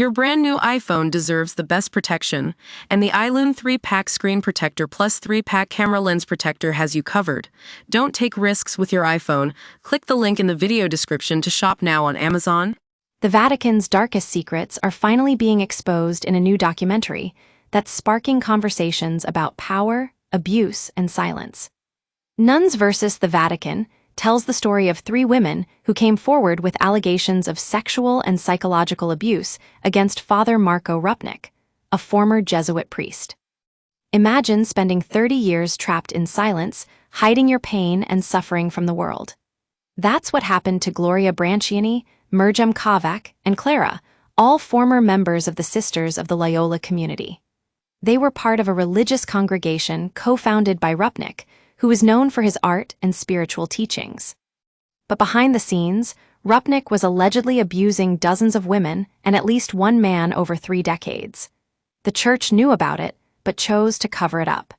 Your brand new iPhone deserves the best protection, and the iLune 3-pack screen protector plus 3-pack camera lens protector has you covered. Don't take risks with your iPhone. Click the link in the video description to shop now on Amazon. The Vatican's darkest secrets are finally being exposed in a new documentary that's sparking conversations about power, abuse, and silence. Nuns versus the Vatican tells the story of 3 women who came forward with allegations of sexual and psychological abuse against Father Marko Rupnik, a former Jesuit priest. Imagine spending 30 years trapped in silence, hiding your pain and suffering from the world. That's what happened to Gloria Branciani, Mirjam Kavak, and Clara, all former members of the Sisters of the Loyola community. They were part of a religious congregation co-founded by Rupnik, who was known for his art and spiritual teachings. But behind the scenes, Rupnik was allegedly abusing dozens of women and at least one man over 3 decades. The church knew about it, but chose to cover it up.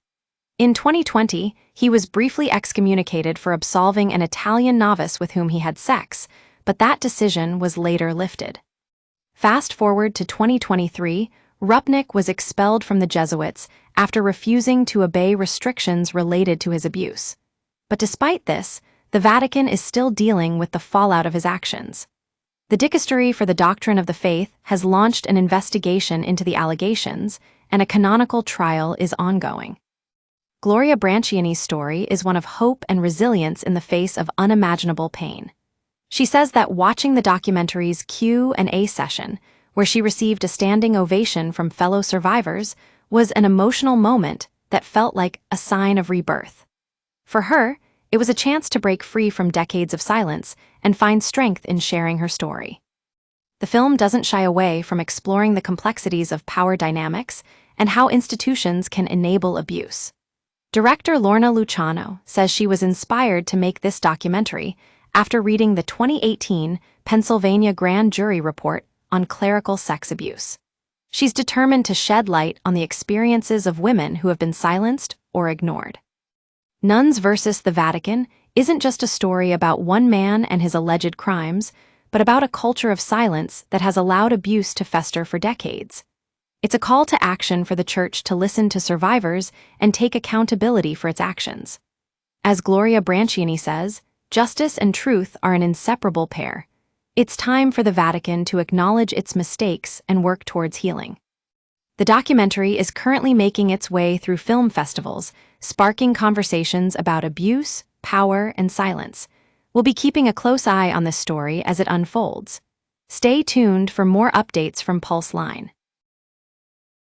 In 2020, he was briefly excommunicated for absolving an Italian novice with whom he had sex, but that decision was later lifted. Fast forward to 2023, Rupnik was expelled from the Jesuits after refusing to obey restrictions related to his abuse. But despite this, the Vatican is still dealing with the fallout of his actions. The Dicastery for the Doctrine of the Faith has launched an investigation into the allegations, and a canonical trial is ongoing. Gloria Branciani's story is one of hope and resilience in the face of unimaginable pain. She says that watching the documentary's Q&A session, where she received a standing ovation from fellow survivors, was an emotional moment that felt like a sign of rebirth. For her, it was a chance to break free from decades of silence and find strength in sharing her story. The film doesn't shy away from exploring the complexities of power dynamics and how institutions can enable abuse. Director Lorna Luciano says she was inspired to make this documentary after reading the 2018 Pennsylvania Grand Jury report on clerical sex abuse. She's determined to shed light on the experiences of women who have been silenced or ignored. Nuns versus the Vatican isn't just a story about one man and his alleged crimes, but about a culture of silence that has allowed abuse to fester for decades. It's a call to action for the Church to listen to survivors and take accountability for its actions. As Gloria Branciani says, justice and truth are an inseparable pair. It's time for the Vatican to acknowledge its mistakes and work towards healing. The documentary is currently making its way through film festivals, sparking conversations about abuse, power, and silence. We'll be keeping a close eye on this story as it unfolds. Stay tuned for more updates from Pulse Line.